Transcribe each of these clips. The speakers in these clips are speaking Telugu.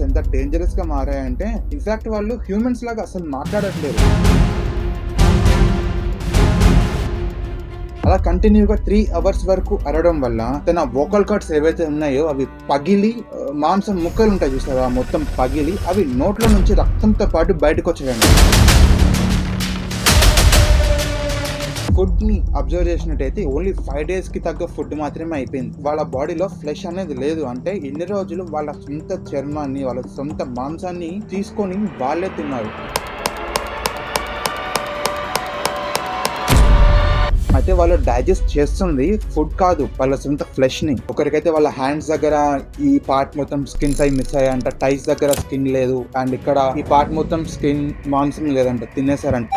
రోబోట్స్ ఎంత డేంజరస్ గా మారాయంటే ఇన్ఫాక్ట్ వాళ్ళు హ్యూమన్స్ లాగా అసలు మాట్లాడట్లేదు. అలా కంటిన్యూగా 3 hours వరకు అరవడం వల్ల తన వోకల్ కార్డ్స్ ఏవైతే ఉన్నాయో అవి పగిలి మాంసం ముక్కలు ఉంటాయి చూసారా, మొత్తం పగిలి అవి నోట్లో నుంచి రక్తంతో పాటు బయటకు వచ్చాయండి. ఫుడ్ ని అబ్జర్వ్ చేసినట్టయితే ఓన్లీ 5 days కి తగ్గ ఫుడ్ మాత్రమే అయిపోయింది. వాళ్ళ బాడీలో ఫ్లెష్ అనేది లేదు. అంటే ఇన్ని రోజులు వాళ్ళ సొంత చర్మాన్ని, వాళ్ళ సొంత మాంసాన్ని తీసుకొని వాళ్ళే తిన్నారు. అయితే వాళ్ళు డైజెస్ట్ చేస్తుంది ఫుడ్ కాదు, వాళ్ళ సొంత ఫ్లెష్ ని. ఒకరికైతే వాళ్ళ హ్యాండ్స్ దగ్గర ఈ పార్ట్ మొత్తం స్కిన్స్ అయి మిస్ అయ్యాయంట, టైస్ దగ్గర స్కిన్ లేదు, అండ్ ఇక్కడ ఈ పార్ట్ మొత్తం స్కిన్ మాంసం లేదంట, తినేసారంట.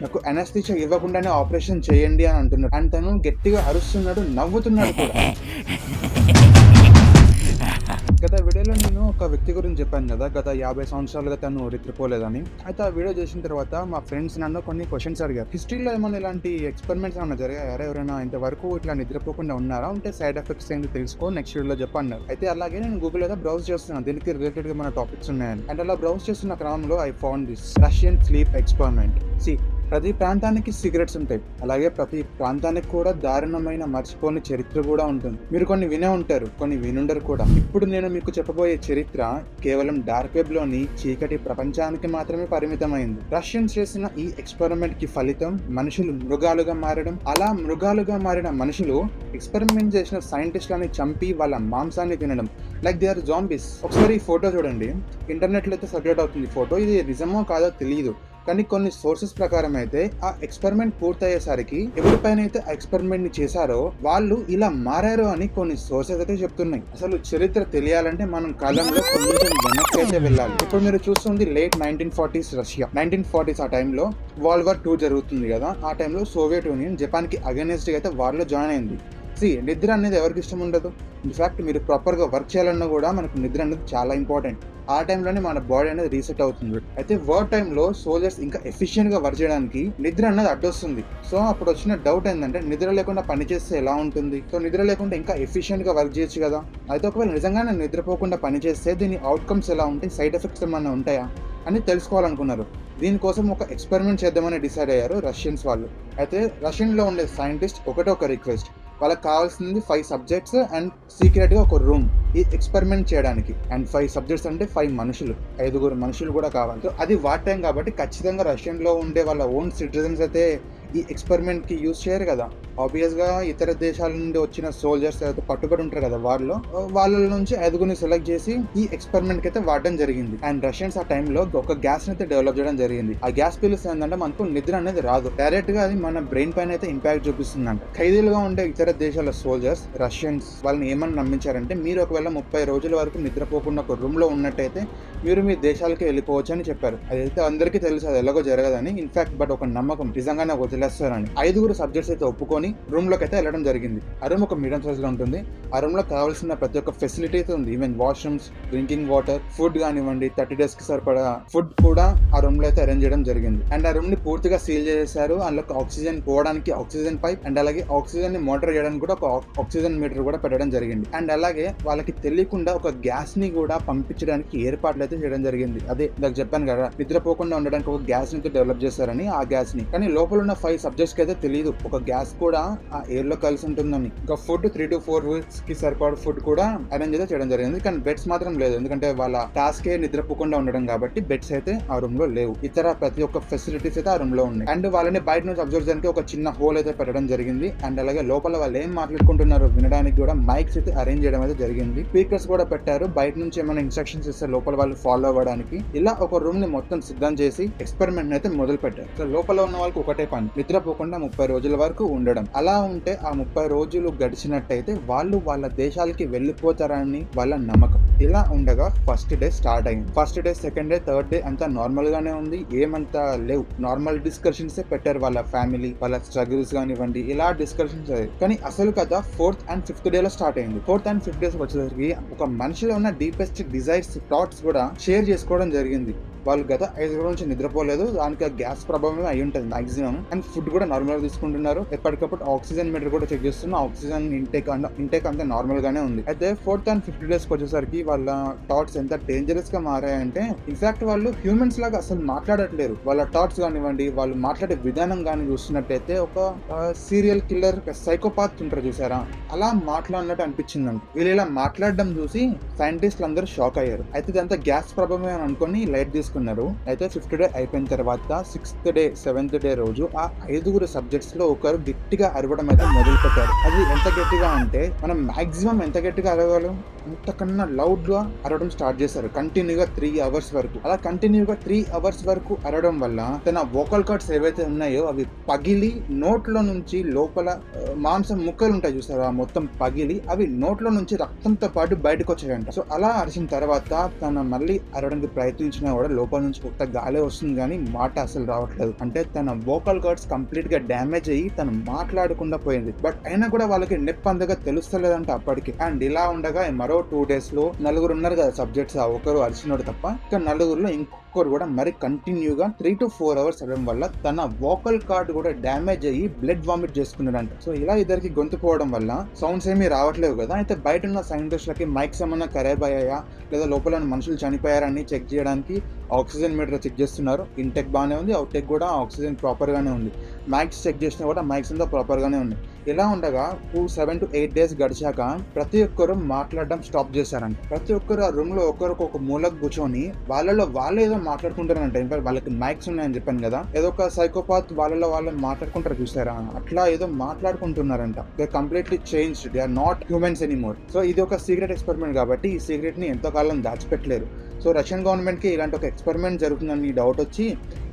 నాకు అనస్థీషియా ఇవ్వకుండానే ఆపరేషన్ చేయండి అని అంటున్నాడు. అండ్ తను గట్టిగా అరుస్తున్నాడు, నవ్వుతున్నాడు కూడా. గత వీడియోలో నేను ఒక వ్యక్తి గురించి చెప్పాను కదా, గత 50 సంవత్సరాలుగా తను నిద్రపోలేదని. అయితే ఆ వీడియో చేసిన తర్వాత మా ఫ్రెండ్స్ నన్ను కొన్ని క్వశ్చన్స్ అడిగారు. హిస్టరీలో ఏమైనా ఇలాంటి ఎక్స్పెరిమెంట్స్ ఏమైనా జరిగాయి, ఎవరైనా ఇంతవరకు ఇట్లా నిద్రపోకుండా ఉన్నారా, ఉంటే సైడ్ ఎఫెక్ట్స్ ఏంటి తెలుసుకో, నెక్స్ట్ వీడియోలో చెప్పన్నారు. అయితే అలాగే నేను గూగుల్ ఏదో బ్రౌజ్ చేస్తున్నాను, దీనికి రిలేటెడ్ గా మన టాపిక్స్ ఉన్నాయని. అండ్ అలా బ్రౌజ్ చేస్తున్న క్రమంలో I found this Russian sleep experiment. ప్రతి ప్రాంతానికి సీక్రెట్స్ ఉంటాయి, అలాగే ప్రతి ప్రాంతానికి కూడా దారుణమైన మర్చిపోని చరిత్ర కూడా ఉంటుంది. మీరు కొన్ని వినే ఉంటారు, కొన్ని వినుండరు కూడా. ఇప్పుడు నేను మీకు చెప్పబోయే చరిత్ర కేవలం డార్క్ వెబ్ లోని చీకటి ప్రపంచానికి మాత్రమే పరిమితమైంది. రష్యన్స్ చేసిన ఈ ఎక్స్పెరిమెంట్ కి ఫలితం మనుషులు మృగాలుగా మారడం. అలా మృగాలుగా మారిన మనుషులు ఎక్స్పెరిమెంట్ చేసిన సైంటిస్టులని చంపి వాళ్ళ మాంసాన్ని తినడం, లైక్ దే ఆర్ జాంబీస్. ఒకసారి ఈ ఫోటో చూడండి, ఇంటర్నెట్ లో అయితే సర్క్యులేట్ అవుతుంది ఫోటో. ఇది నిజమో కాదో తెలియదు, కానీ కొన్ని సోర్సెస్ ప్రకారం అయితే ఆ ఎక్స్పెరిమెంట్ పూర్తయ్యేసరికి ఎవరిపైన అయితే ఆ ఎక్స్పెరిమెంట్ ని చేశారో వాళ్ళు ఇలా మారారు అని కొన్ని సోర్సెస్ అయితే చెప్తున్నాయి. అసలు చరిత్ర తెలియాలంటే మనం కాలంలో కొంచెం వెనక్కి అయితే వెళ్ళాలి. ఇప్పుడు మీరు చూస్తుంది లేట్ 1940s రష్యా. 1940s ఆ టైంలో వరల్డ్ వార్ 2 జరుగుతుంది కదా. ఆ టైంలో సోవియట్ యూనియన్ జపాన్ కి అగైనెస్ట్ గా అయితే వార్ లో జాయిన్ అయింది. నిద్ర అనేది ఎవరికి ఇష్టం ఉండదు. ఇన్ఫాక్ట్ మీరు ప్రాపర్ గా వర్క్ చేయాలన్నా కూడా మనకు నిద్ర అనేది చాలా ఇంపార్టెంట్. ఆ టైంలోనే మన బాడీ అనేది రీసెట్ అవుతుంది. అయితే వార్ టైంలో సోల్జర్స్ ఇంకా ఎఫిషియెంట్ గా వర్క్ చేయడానికి నిద్ర అనేది అడ్డొస్తుంది. సో అప్పుడు వచ్చిన డౌట్ ఏంటంటే నిద్ర లేకుండా పని చేస్తే ఎలా ఉంటుంది, సో నిద్ర లేకుండా ఇంకా ఎఫిషియెంట్ గా వర్క్ చేయొచ్చు కదా. అయితే ఒకవేళ నిజంగానే నిద్రపోకుండా పని చేస్తే దీని అవుట్కమ్స్ ఎలా ఉంటాయి, సైడ్ ఎఫెక్ట్స్ ఏమైనా ఉంటాయా అని తెలుసుకోవాలనుకున్నారు. దీనికోసం ఒక ఎక్స్పెరిమెంట్ చేద్దామని డిసైడ్ అయ్యారు రష్యన్స్ వాళ్ళు. అయితే రష్యన్ లో ఉండే సైంటిస్ట్ ఒక రిక్వెస్ట్, వాళ్ళకి కావాల్సింది 5 subjects అండ్ సీక్రెట్ గా ఒక రూమ్ ఈ ఎక్స్పెరిమెంట్ చేయడానికి. అండ్ 5 subjects అంటే 5 మనుషులు, 5 మనుషులు కూడా కావాలి. సో అది వార్ టైం కాబట్టి ఖచ్చితంగా రష్యన్ లో ఉండే వాళ్ళ ఓన్ సిటిజన్స్ అయితే ఈ ఎక్స్పెరిమెంట్ కి యూజ్ చేయరు కదా. ఆబ్వియస్ గా ఇతర దేశాల నుండి వచ్చిన సోల్జర్స్ అయితే పట్టుబడి ఉంటారు కదా వార్లో, వాళ్ళ నుంచి 5 సెలెక్ట్ చేసి ఈ ఎక్స్పెరిమెంట్ కి అయితే వాడడం జరిగింది. అండ్ రష్యన్స్ ఆ టైంలో ఒక గ్యాస్ అయితే డెవలప్ చేయడం జరిగింది. ఆ గ్యాస్ పీలిస్తే ఏంటంటే మనకు నిద్ర అనేది రాదు, డైరెక్ట్ గా అది మన బ్రెయిన్ పైన అయితే ఇంపాక్ట్ చూపిస్తుందంట. ఖైదీలుగా ఉండే ఇతర దేశాల సోల్జర్స్ రష్యన్స్ వాళ్ళని ఏమని నమ్మించారంటే, మీరు ఒకవేళ 30 రోజుల వరకు నిద్రపోకుండా ఒక రూమ్ లో ఉన్నట్టయితే మీరు మీ దేశాలకి వెళ్ళిపోవచ్చు అని చెప్పారు. అదైతే అందరికీ తెలుసు అది ఎలాగో జరగదని. ఇన్ఫాక్ట్ బట్ ఒక నమ్మకం, నిజంగానే వదిలేస్తారని. 5 subjects అయితే ఒప్పుకొని రూమ్ లోకి అయితే వెళ్ళడం జరిగింది. ఆ రూమ్ ఒక మీడియం సైజ్ లో ఉంటుంది. ఆ రూమ్ లో కావాల్సిన ప్రతి ఒక్క ఫెసిలిటీ అయితే ఉంది. Even washrooms, drinking water, food కానివ్వండి, 30 days కి సరిపడా ఫుడ్ కూడా ఆ రూమ్ లో అయితే అరేంజ్ చేయడం జరిగింది. అండ్ ఆ రూమ్ ని పూర్తిగా సీల్ చేశారు. అందులో ఆక్సిజన్ పోవడానికి ఆక్సిజన్ పైప్, అండ్ అలాగే ఆక్సిజన్ ని మోటర్ చేయడానికి కూడా ఒక ఆక్సిజన్ మీటర్ కూడా పెట్టడం జరిగింది. అండ్ అలాగే వాళ్ళకి తెలియకుండా ఒక గ్యాస్ ని కూడా పంపించడానికి ఏర్పాట్లు అయితే చేయడం జరిగింది. అదే నాకు చెప్పాను కదా, నిద్రపోకుండా ఉండడానికి ఒక గ్యాస్ ని డెవలప్ చేశారని. ఆ గ్యాస్ ని కానీ లోపల ఉన్న 5 subjects కి అయితే తెలియదు ఒక గ్యాస్ కూడా ఆ ఎయిర్ లో కలిసి ఉంటుందని. ఇంకా ఫుడ్ 3 to 4 weeks కి సరిపడా ఫుడ్ కూడా అరేంజ్ అయితే చేయడం జరిగింది. కానీ బెడ్స్ మాత్రం లేదు, ఎందుకంటే వాళ్ళ టాస్క్ నిద్రపోకుండా ఉండడం కాబట్టి బెడ్స్ అయితే ఆ రూమ్ లో లేవు. ఇతర ప్రతి ఒక్క ఫెసిలిటీస్ అయితే ఆ రూమ్ లో ఉన్నాయి. అండ్ వాళ్ళని బయట నుంచి అబ్జర్వ్ చేయడానికి ఒక చిన్న హోల్ అయితే పెట్టడం జరిగింది. అండ్ అలాగే లోపల వాళ్ళు ఏం మాట్లాడుకుంటున్నారో వినడానికి కూడా మైక్స్ అయితే అరేంజ్ చేయడం అయితే జరిగింది. స్పీకర్స్ కూడా పెట్టారు, బయట నుంచి ఏమైనా ఇన్స్ట్రక్షన్స్ ఇస్తే లోపల వాళ్ళు ఫాలో అవ్వడానికి. ఇలా ఒక రూమ్ ని మొత్తం సిద్ధం చేసి ఎక్స్పెరిమెంట్ అయితే మొదలు పెట్టారు. సో లోపల ఉన్న వాళ్ళకి ఒకటే పని, నిద్రపోకుండా 30 రోజుల వరకు ఉండడం. అలా ఉంటే ఆ 30 రోజులు గడిచినట్టయితే వాళ్ళు వాళ్ళ దేశాలకి వెళ్ళిపోతారని వాళ్ళ నమ్మకం. ఇలా ఉండగా ఫస్ట్ డే స్టార్ట్ అయింది. First day, second day, third day అంతా నార్మల్ గానే ఉంది, ఏమంతా లేవు. నార్మల్ డిస్కషన్స్ పెట్టారు, వాళ్ళ ఫ్యామిలీ, వాళ్ళ స్ట్రగుల్స్ కానివ్వండి, ఇలా డిస్కషన్స్ అయ్యాయి. కానీ అసలు కదా 4th and 5th డే లో స్టార్ట్ అయింది. 4th and 5th డేస్ వచ్చేసరికి ఒక మనిషిలో ఉన్న డీపెస్ట్ డిజైర్స్, థాట్స్ కూడా షేర్ చేసుకోవడం జరిగింది. వాళ్ళు గత 5 రోజుల నుంచి నిద్రపోలేదు. దానికి ఆ గ్యాస్ ప్రభావమే అయి ఉంటుంది మాక్సిమం. అండ్ ఫుడ్ కూడా నార్మల్ గా తీసుకుంటున్నారు. ఎప్పటికప్పుడు ఆక్సిజన్ మీటర్ కూడా చెక్ చేస్తున్నా. ఆక్సిజన్ ఇంటేక్ అంతా నార్మల్ గానే ఉంది. అయితే 4th and 5th డేస్ వచ్చేసరికి వాళ్ళ థాట్స్ ఎంత డేంజరస్ గా మారాయంటే, ఇన్ఫాక్ట్ వాళ్ళు హ్యూమన్స్ లాగా అసలు మాట్లాడట్లేరు. వాళ్ళ థాట్స్ కానివ్వండి, వాళ్ళు మాట్లాడే విధానం కానీ చూస్తున్నట్టయితే ఒక సీరియల్ కిల్లర్, సైకోపాత్ ఉంటారు చూసారా, అలా మాట్లాడినట్టు అనిపించిందంట. వీళ్ళు ఇలా మాట్లాడడం చూసి సైంటిస్టులు అందరూ షాక్ అయ్యారు. అయితే ఇదంతా గ్యాస్ ప్రభావమే అని అనుకుని లైట్ తీసుకున్నారు. అయితే 5th డే అయిపోయిన తర్వాత 6th డే 7th డే రోజు ఆ 5 సబ్జెక్ట్స్ లో ఒకరు గట్టిగా అరవడం అయితే మొదలు పెట్టారు. అది ఎంత గట్టిగా అంటే మనం మాక్సిమం ఎంత గట్టిగా అరవగలం అంతకన్నా లౌడ్ గా అరవడం స్టార్ట్ చేశారు. కంటిన్యూగా 3 hours వరకు. అలా కంటిన్యూగా 3 hours వరకు అరవడం వల్ల తన వోకల్ కార్డ్స్ ఏవైతే ఉన్నాయో అవి పగిలి నోట్లో నుంచి లోపల మాంసం ముక్కలు ఉంటాయి చూసారా, మొత్తం పగిలి అవి నోట్లో నుంచి రక్తంతో పాటు బయటకు వచ్చాయంట. సో అలా అరిచిన తర్వాత తన మళ్ళీ అరవడానికి ప్రయత్నించినా కూడా లోపల నుంచి కొత్త గాలి వస్తుంది కానీ మాట అసలు రావట్లేదు. అంటే తన వోకల్ కార్డ్స్ కంప్లీట్ గా డ్యామేజ్ అయ్యి తను మాట్లాడకుండా పోయింది. బట్ అయినా కూడా వాళ్ళకి నొప్పి అంతగా తెలుస్తలేదంట అప్పటికి. అండ్ ఇలా ఉండగా మరో 2 days లో 4 ఉన్నారు కదా సబ్జెక్ట్స్, ఒకరు అరిచినోడు తప్ప. ఇంకా 4లో ఇంకొకరు కూడా మరి కంటిన్యూగా 3 to 4 hours అవ్వడం వల్ల తన వోకల్ కార్డ్ కూడా డ్యామేజ్ అయ్యి బ్లడ్ వామిట్ చేసుకున్నాడంట. సో ఇలా ఇద్దరికి గొంతు పోవడం వల్ల సౌండ్స్ ఏమీ రావట్లేవు కదా. అయితే బయట ఉన్న సైంటిస్టులకి మైక్స్ ఏమన్నా ఖరాబ్ అయ్యాయా లేదా లోపల మనుషులు చనిపోయారని చెక్ చేయడానికి ఆక్సిజన్ మీటర్ చెక్ చేస్తున్నారు. ఇంటెక్ బాగానే ఉంది, అవుటెక్ కూడా ఆక్సిజన్ ప్రాపర్ గానే ఉంది. మైక్స్ చెక్ చేసినా కూడా మైక్స్ అంతా ప్రాపర్ గానే ఉంది. ఇలా ఉండగా 7 to 8 days గడిచాక ప్రతి ఒక్కరు మాట్లాడడం స్టాప్ చేశారంట. ప్రతి ఒక్కరు ఆ రూమ్ లో ఒకరికొక మూలకు కూర్చొని వాళ్ళలో వాళ్ళే ఏదో మాట్లాడుకుంటారంట. ఇంకా వాళ్ళకి మైక్స్ ఉన్నాయని చెప్పాను కదా, ఏదో ఒక సైకోపాత్ వాళ్ళలో వాళ్ళు మాట్లాడుకుంటారు చూసారా, అట్లా ఏదో మాట్లాడుకుంటున్నారంట. They completely changed, they are not humans anymore. So ఇది ఒక సీక్రెట్ ఎక్స్పెరిమెంట్ కాబట్టి ఈ సీక్రెట్ ని ఎంతో కాలం దాచిపెట్టలేరు. సో రష్యన్ గవర్నమెంట్ కి ఇలాంటి ఒక ఎక్స్పెరిమెంట్ జరుగుతుందని డౌట్ వచ్చి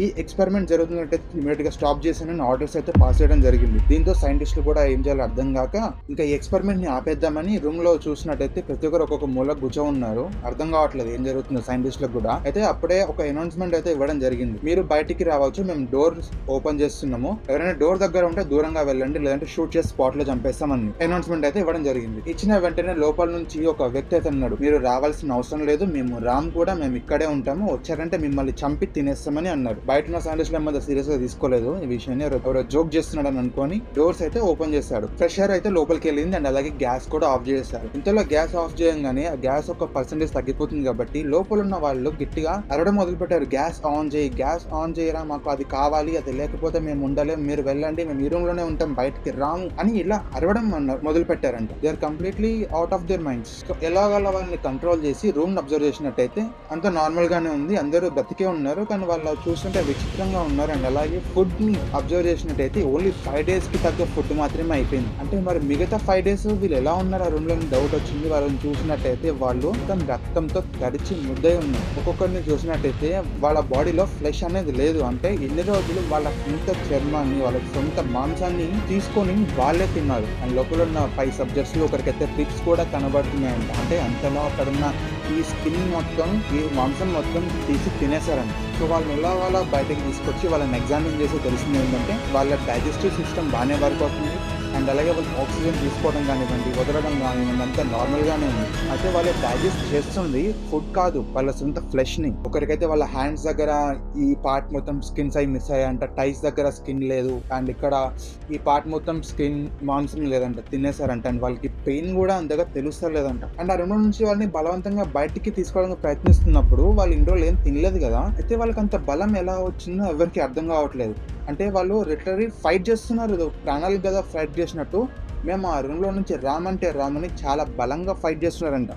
ఈ ఎక్స్పెరిమెంట్ జరుగుతుందంటే ఇమీడియట్ గా స్టాప్ చేసానని ఆర్డర్స్ అయితే పాస్ చేయడం జరిగింది. దీంతో సైంటిస్టులు కూడా ఏం చేయాలో అర్థం కాక ఇంకా ఈ ఎక్స్పెరిమెంట్ ని ఆపేద్దామని రూమ్ లో చూసినట్టయితే ప్రతి ఒక్కరు ఒక్కొక్క మూలకు కూర్చో ఉన్నారు. అర్థం కావట్లేదు ఏం జరుగుతుందో సైంటిస్టులకు కూడా. అయితే అప్పుడే ఒక అనౌన్స్మెంట్ అయితే ఇవ్వడం జరిగింది. మీరు బయటికి రావచ్చు, మేము డోర్ ఓపెన్ చేస్తున్నాము, ఎవరైనా డోర్ దగ్గర ఉంటే దూరంగా వెళ్ళండి, లేదంటే షూట్ చేసి స్పాట్ లో చంపేస్తామని అనౌన్స్మెంట్ అయితే ఇవ్వడం జరిగింది. ఇచ్చిన వెంటనే లోపల నుంచి ఒక వ్యక్తి అయితే అన్నాడు, మీరు రావాల్సిన అవసరం లేదు, మేము రామ్ కూడా, మేము ఇక్కడే ఉంటాము, వచ్చారంటే మిమ్మల్ని చంపి తినేస్తామని అన్నారు. బయట ఉన్న సైంటిస్టులు ఏమో సీరియస్ గా తీసుకోలేదు ఈ విషయాన్ని, ఎవరో జోక్ చేస్తున్నాడు అని అనుకొని డోర్స్ అయితే ఓపెన్ చేశాడు. ఫ్రెష్ ఎయిర్ అయితే లోపలికి వెళ్ళింది అండ్ అలాగే గ్యాస్ కూడా ఆఫ్ చేశారు. ఇంతలో గ్యాస్ ఆఫ్ చేయగానే ఆ గ్యాస్ ఒక పర్సెంటేజ్ తగ్గిపోతుంది కాబట్టి లోపల ఉన్న వాళ్ళు గట్టిగా అరవడం మొదలు పెట్టారు. గ్యాస్ ఆన్ చేయి, గ్యాస్ ఆన్ చేయరా, మాకు అది కావాలి, అది లేకపోతే మేము ఉండలేము, మీరు వెళ్ళండి, మేము ఈ రూమ్ లోనే ఉంటాం, బయటికి రాము అని ఇలా అరవడం మొదలు పెట్టారంట. They are completely out of their minds. So ఎలాగలా వాళ్ళని కంట్రోల్ చేసి రూమ్ అబ్జర్వ్ చేసినట్టయితే అంత నార్మల్ గానే ఉంది, అందరూ బతికే ఉన్నారు. కానీ వాళ్ళు చూస్తుంటే విచిత్రంగా ఉన్నారు. అండ్ అలాగే ఫుడ్ ని అబ్జర్వ్ చేసినట్టయితే ఓన్లీ 5 days కి తగ్గ ఫుడ్ మాత్రమే అయిపోయింది. అంటే మరి మిగతా 5 days వీళ్ళు ఎలా ఉన్నారు ఆ రూమ్ లో డౌట్ వచ్చింది. వాళ్ళని చూసినట్టయితే వాళ్ళు తన రక్తంతో తడిచి ముద్దై ఉన్నారు. ఒక్కొక్కరిని చూసినట్టయితే వాళ్ళ బాడీలో ఫ్లెష్ అనేది లేదు. అంటే ఎన్ని రోజులు వాళ్ళ సొంత చర్మాన్ని, వాళ్ళ సొంత మాంసాన్ని తీసుకొని వాళ్ళే తిన్నారు. అండ్ లోపల ఉన్న 5 subjects లో ఒకరికైతే ట్రిప్స్ కూడా కనబడుతున్నాయంట. అంటే అంతలో అక్కడున్న ఈ స్కిన్ మొత్తం, ఈ మాంసం మొత్తం తీసి తినేశారంట. సో వాళ్ళని ఎలా వాళ్ళ బయటకి తీసుకొచ్చి వాళ్ళని ఎగ్జామిన్ చేసి తెలిసింది ఏంటంటే వాళ్ళ డైజెస్టివ్ సిస్టమ్ బాగానే వర్క్ అవుతుంది. అండ్ అలాగే వాళ్ళు ఆక్సిజన్ తీసుకోవడం కానివ్వండి, వదలడం కానివ్వండి అంతా నార్మల్ గానే ఉంది. అయితే వాళ్ళు డైజెస్ట్ చేస్తుంది ఫుడ్ కాదు, వాళ్ళ సొంత ఫ్లెష్ ని. ఒకరికైతే వాళ్ళ హ్యాండ్స్ దగ్గర ఈ పార్ట్ మొత్తం స్కిన్స్ అయి మిస్ అయ్యాయంట, టైస్ దగ్గర స్కిన్ లేదు, అండ్ ఇక్కడ ఈ పార్ట్ మొత్తం స్కిన్ మాంసం లేదంట, తినేసారంట. అండ్ వాళ్ళకి పెయిన్ కూడా అంతగా తెలుస్తలేదంట. అండ్ ఆ 2 నుంచి వాళ్ళని బలవంతంగా బయటికి తీసుకోవడానికి ప్రయత్నిస్తున్నప్పుడు వాళ్ళు ఇన్ని రోజులు ఏం తినలేదు కదా, అయితే వాళ్ళకి అంత బలం ఎలా వచ్చిందో ఎవరికి అర్థం కావట్లేదు. అంటే వాళ్ళు లిటరరీ ఫైట్ చేస్తున్నారు, ప్రాణాలకు కదా ఫైట్ చేసినట్టు. మేము ఆ రూమ్ లో నుంచి రామంటే రామని చాలా బలంగా ఫైట్ చేస్తున్నారంట.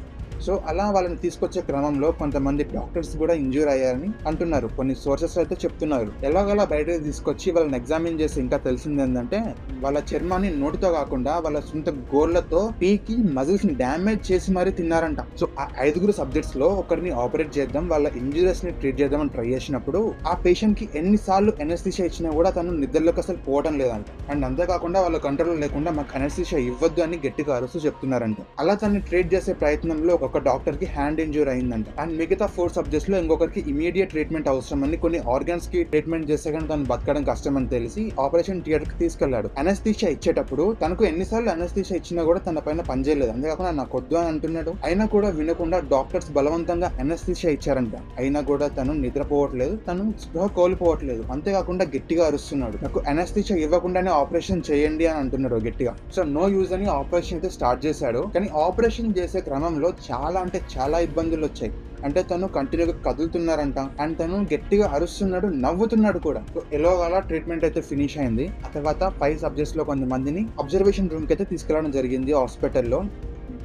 సో అలా వాళ్ళని తీసుకొచ్చే క్రమంలో కొంతమంది డాక్టర్స్ కూడా ఇంజ్యూర్ అయ్యారని అంటున్నారు, కొన్ని సోర్సెస్ అయితే చెప్తున్నారు. ఎలాగలా బయటకు తీసుకొచ్చి వాళ్ళని ఎగ్జామిన్ చేసి ఇంకా తెలిసింది ఏంటంటే వాళ్ళ చర్మాన్ని నోటితో కాకుండా వాళ్ళ సొంత గోర్లతో పీకి మజిల్స్ ని డ్యామేజ్ చేసి మరీ తిన్నారంట. సో ఆ 5 సబ్జెక్ట్స్ లో ఒకరిని ఆపరేట్ చేద్దాం, వాళ్ళ ఇంజురీస్ ని ట్రీట్ చేద్దాం అని ట్రై చేసినప్పుడు ఆ పేషెంట్ కి ఎన్నిసార్లు ఎనస్థీషియా ఇచ్చినా కూడా తను నిద్రలోకి అసలు పోవడం లేదంట. అండ్ అంతేకాకుండా వాళ్ళ కంట్రోల్ లేకుండా మాకు ఎనస్థీషియా ఇవ్వద్దు అని గట్టిగా అరుస్తూ చెప్తున్నారంట. అలా తనని ట్రీట్ చేసే ప్రయత్నంలో ఒక ఒక డాక్టర్ కి హ్యాండ్ ఇంజ్యూర్ అయిందంట. అండ్ మిగతా 4 సబ్జెక్ట్స్ లో ఇంకొకరికి ఇమీడియట్ ట్రీట్మెంట్ అవసరం అని, కొన్ని ఆర్గన్స్ కి ట్రీట్మెంట్ చేస్తే కానీ తను బతకడం కష్టం అని తెలిసి ఆపరేషన్ థియేటర్ కి తీసుకెళ్లాడు. అనస్థీషియా ఇచ్చేటప్పుడు తనకు ఎన్నిసార్లు అనస్థీషియా ఇచ్చినా కూడా తన పైన పనిచేయలేదు. అంతేకాకుండా నాకు వద్దు అని అంటున్నాడు. అయినా కూడా వినకుండా డాక్టర్స్ బలవంతంగా అనస్థీషియా ఇచ్చారంట. అయినా కూడా తను నిద్రపోవట్లేదు, తను స్పృహ కోల్పోవట్లేదు. అంతేకాకుండా గట్టిగా అరుస్తున్నాడు. నాకు అనస్థీషియా ఇవ్వకుండానే ఆపరేషన్ చేయండి అని అంటున్నాడు గట్టిగా. సో నో యూజ్ అని ఆపరేషన్ అయితే స్టార్ట్ చేశాడు. కానీ ఆపరేషన్ చేసే క్రమంలో చాలా అంటే చాలా ఇబ్బందులు వచ్చాయి. అంటే తను కంటిన్యూగా కదులుతున్నారంట, అండ్ తను గట్టిగా అరుస్తున్నాడు, నవ్వుతున్నాడు కూడా. సో ఎలాగలా ట్రీట్మెంట్ అయితే ఫినిష్ అయింది. ఆ తర్వాత 5 సబ్జెక్ట్స్ లో కొంతమందిని అబ్జర్వేషన్ రూమ్ కి అయితే తీసుకెళ్లడం జరిగింది. హాస్పిటల్లో,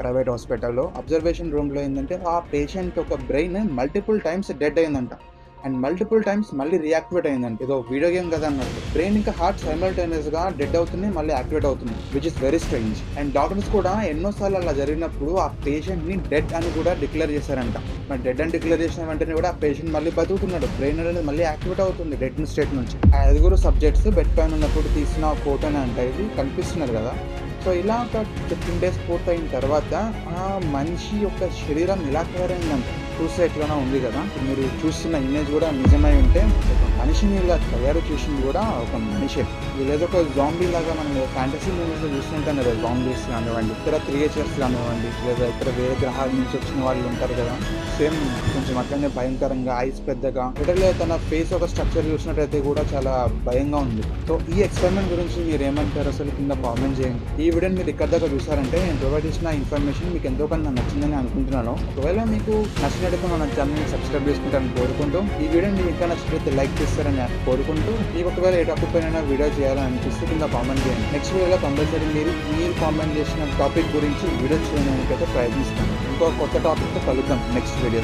ప్రైవేట్ హాస్పిటల్లో అబ్జర్వేషన్ రూమ్ లో ఏంటంటే ఆ పేషెంట్ ఒక బ్రెయిన్ మల్టిపుల్ టైమ్స్ డెడ్ అయిందంట. అండ్ మల్టిపుల్ టైమ్స్ మళ్ళీ రియాక్టివేట్ అయిందంట. ఏదో వీడియో గేమ్ కదా అన్నట్టు. బ్రెయిన్ ఇంకా హార్ట్ సైమల్టేనియస్ గా డెడ్ అవుతుంది, మళ్ళీ యాక్టివేట్ అవుతుంది, which is very strange. And doctors కూడా ఎన్నోసార్లు అలా జరిగినప్పుడు ఆ పేషెంట్ ని డెడ్ అని కూడా డిక్లేర్ చేశారంట. మరి డెడ్ అని డిక్లేర్ చేసిన వెంటనే కూడా ఆ పేషెంట్ మళ్ళీ బతుకుతున్నాడు, బ్రెయిన్ అనేది మళ్ళీ యాక్టివేట్ అవుతుంది డెడ్ స్టేట్ నుంచి. ఆ 5 సబ్జెక్ట్స్ బెడ్ పైన ఉన్నప్పుడు తీసిన ఫోటోనే అంట, ఇది కనిపిస్తున్నారు కదా. సో ఇలా ఒక 15 days పూర్తయిన తర్వాత ఆ మనిషి యొక్క శరీరం ఇలా తయారైందంట. చూస్తే ఎట్లనా ఉంది కదా, మీరు చూస్తున్న ఇమేజ్ కూడా నిజమై ఉంటే ఒక మనిషిని ఇలా తయారు చేసింది కూడా ఒక మనిషే. లేదో ఒక జాంబీ లాగా మనం ఫ్యాంటసీ మూవీస్ లో చూస్తుంటాం కదా, జాంబీస్ కానివ్వండి, ఇతర క్రియేచర్స్ కానివ్వండి, లేదా ఇతర వేరే గ్రహాల నుంచి వచ్చిన వాళ్ళు ఉంటారు కదా, సేమ్ కొంచెం అట్లనే భయంకరంగా, ఐస్ పెద్దగా, ఇటలే తన ఫేస్ ఒక స్ట్రక్చర్ చూసినట్టయితే కూడా చాలా భయంగా ఉంది. సో ఈ ఎక్స్పెరిమెంట్ గురించి మీరు ఏమంటారు అసలు కింద కామెంట్ చేయండి. ఈ వీడియోని మీరు ఇక్కడ దాకా చూసారంటే నేను ప్రొవైడ్ చేసిన ఇన్ఫర్మేషన్ మీకు ఎంతో కొంత నచ్చిందని అనుకుంటున్నాను. ఒకవేళ మీకు నచ్చినట్లయితే మన ఛానల్ని సబ్స్క్రైబ్ చేసుకుంటారని కోరుకుంటూ, ఈ వీడియో మీకు ఇంకా నచ్చినట్లయితే లైక్ చేస్తారని కోరుకుంటూ, మీకు ఒకవేళ ఏ టాపిక్ పైన వీడియో చేయాలని అనిపిస్తే కింద కామెంట్ చేయండి. నెక్స్ట్ వీడియోలో కంపల్సరీ మీరు కామెంట్ చేసిన టాపిక్ గురించి వీడియో చేయడానికి అయితే ప్రయత్నిస్తాను. ఇంకో కొత్త టాపిక్తో కలుద్దాం నెక్స్ట్ వీడియో.